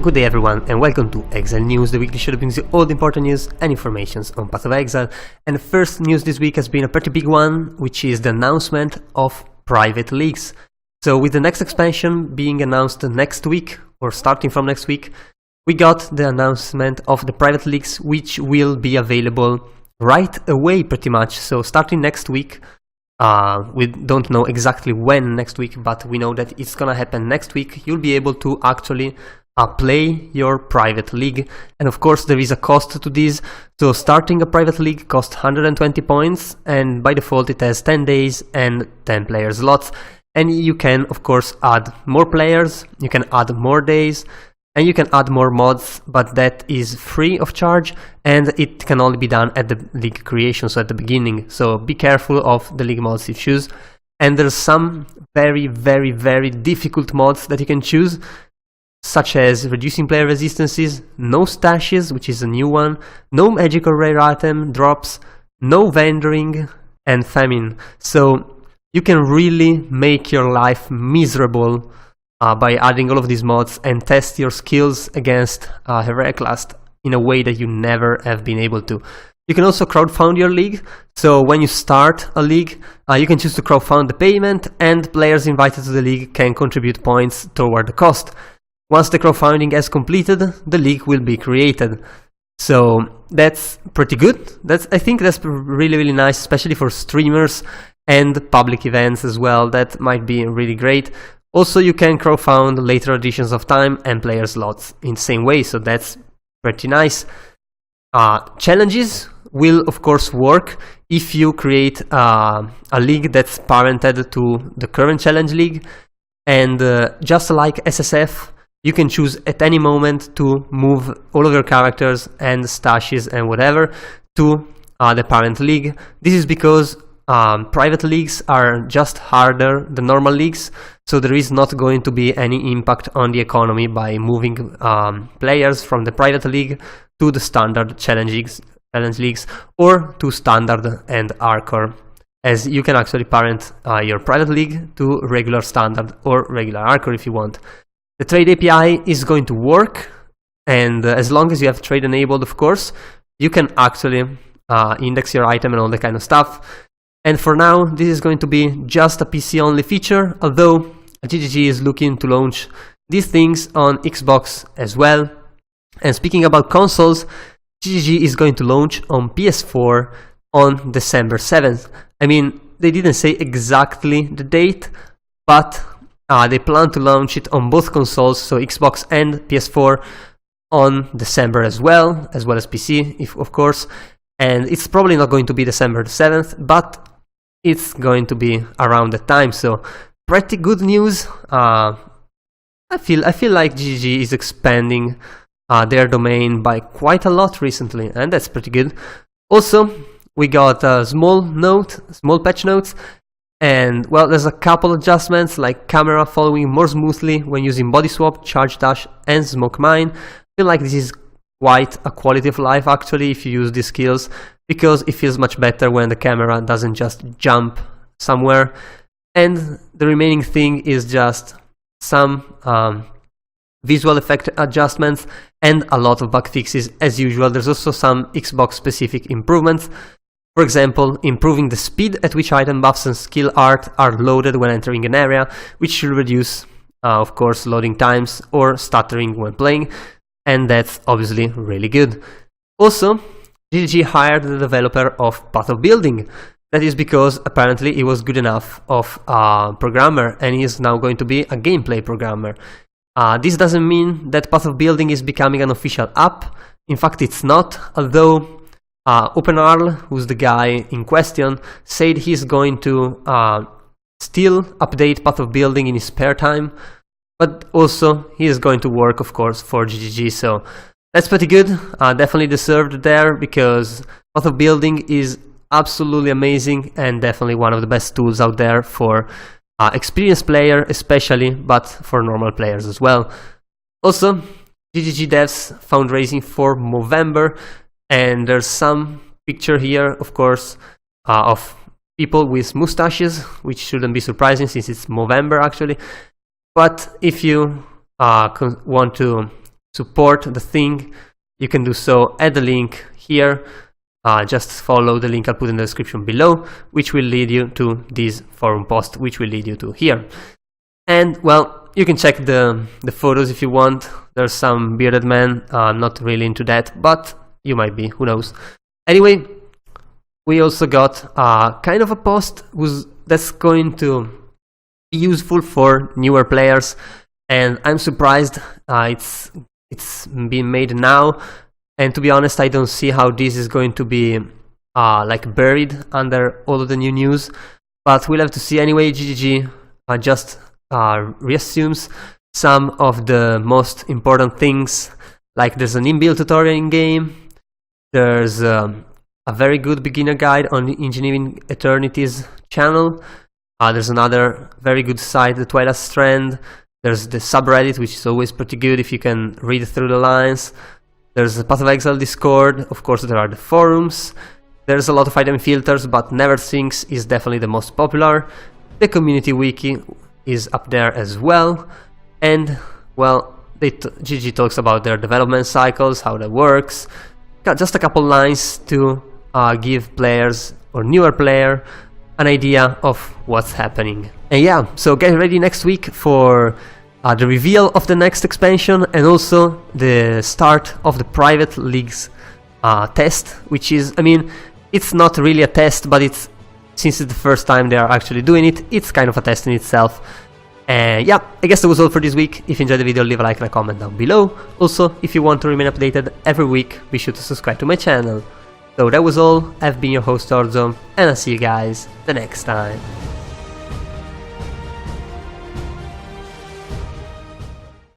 Good day everyone and welcome to Exile News, the weekly show that brings you all the important news and informations on Path of Exile. And the first news this week has been a pretty big one, which is the announcement of private leagues. So with the next expansion being announced next week, or starting from next week, we got the announcement of the private leagues, which will be available right away pretty much. So starting next week, we don't know exactly when next week, but we know that it's gonna happen next week. You'll be able to actually play your private league, and of course there is a cost to this. So starting a private league costs 120 points, and by default it has 10 days and 10 player slots, and you can of course add more players, you can add more days, and you can add more mods, but that is free of charge, and it can only be done at the league creation, so at the beginning. So be careful of the league mods you choose, and there's some very difficult mods that you can choose, such as reducing player resistances, no stashes, which is a new one, no magic or rare item drops, no vendoring, and famine. So you can really make your life miserable by adding all of these mods and test your skills against Heraclast in a way that you never have been able to. You can also crowdfund your league, so when you start a league, you can choose to crowdfund the payment, and players invited to the league can contribute points toward the cost. Once the crowdfunding has completed, the league will be created. So that's pretty good. I think that's really nice, especially for streamers and public events as well. That might be really great. Also, you can crowdfund later editions of Time and player slots in the same way, so that's pretty nice. Challenges will of course work if you create a league that's parented to the current challenge league, and just like SSF, you can choose at any moment to move all of your characters and stashes and whatever to the parent league. This is because private leagues are just harder than normal leagues, so there is not going to be any impact on the economy by moving players from the private league to the standard challenge leagues or to standard and Arcor, as you can actually parent your private league to regular standard or regular Arcor if you want. The trade API is going to work, and as long as you have trade enabled, of course, you can actually index your item and all that kind of stuff. And for now, this is going to be just a PC only feature, although GGG is looking to launch these things on Xbox as well. And speaking about consoles, GGG is going to launch on PS4 on December 7th. I mean, they didn't say exactly the date, but they plan to launch it on both consoles, so Xbox and PS4, on December as well as PC, of course. And it's probably not going to be December 7th, but it's going to be around that time. So pretty good news. I feel like GG is expanding their domain by quite a lot recently, and that's pretty good. Also, we got a small patch notes. And well, there's a couple adjustments, like camera following more smoothly when using body swap, charge dash, and smoke mine. I feel like this is quite a quality of life actually if you use these skills, because it feels much better when the camera doesn't just jump somewhere. And the remaining thing is just some visual effect adjustments and a lot of bug fixes as usual. There's also some Xbox specific improvements. For example, improving the speed at which item buffs and skill art are loaded when entering an area, which should reduce, of course, loading times or stuttering when playing, and that's obviously really good. Also, GGG hired the developer of Path of Building. That is because apparently he was good enough of a programmer, and he is now going to be a gameplay programmer. This doesn't mean that Path of Building is becoming an official app. In fact, it's not, although OpenARL, who's the guy in question, said he's going to still update Path of Building in his spare time, but also he is going to work, of course, for GGG, so that's pretty good. Definitely deserved there, because Path of Building is absolutely amazing and definitely one of the best tools out there for experienced player especially, but for normal players as well. Also, GGG devs fundraising for Movember. And there's some picture here, of course, of people with mustaches, which shouldn't be surprising since it's Movember actually. But if you want to support the thing, you can do so at the link here. Just follow the link I'll put in the description below, which will lead you to this forum post, which will lead you to here. And well, you can check the photos if you want. There's some bearded man, not really into that, but you might be, who knows. Anyway, we also got kind of a post that's going to be useful for newer players, and I'm surprised it's being made now. And to be honest, I don't see how this is going to be like buried under all of the new news, but we'll have to see. Anyway, GGG just reassumes some of the most important things, like there's an inbuilt tutorial in game, there's a very good beginner guide on Engineering Eternity's channel, there's another very good site, the Twilight Strand, there's the subreddit, which is always pretty good if you can read through the lines. There's the Path of Exile Discord, of course there are the forums, there's a lot of item filters, but Neverthings is definitely the most popular. The community wiki is up there as well, and well, GG talks about their development cycles, how that works. Got just a couple lines to give players or newer player an idea of what's happening. And yeah, so get ready next week for the reveal of the next expansion, and also the start of the private leagues test, which is, I mean, it's not really a test, but since it's the first time they are actually doing it, it's kind of a test in itself. And yeah, I guess that was all for this week. If you enjoyed the video, leave a like and a comment down below. Also, if you want to remain updated every week, be sure to subscribe to my channel. So that was all, I've been your host Orzo, and I'll see you guys the next time.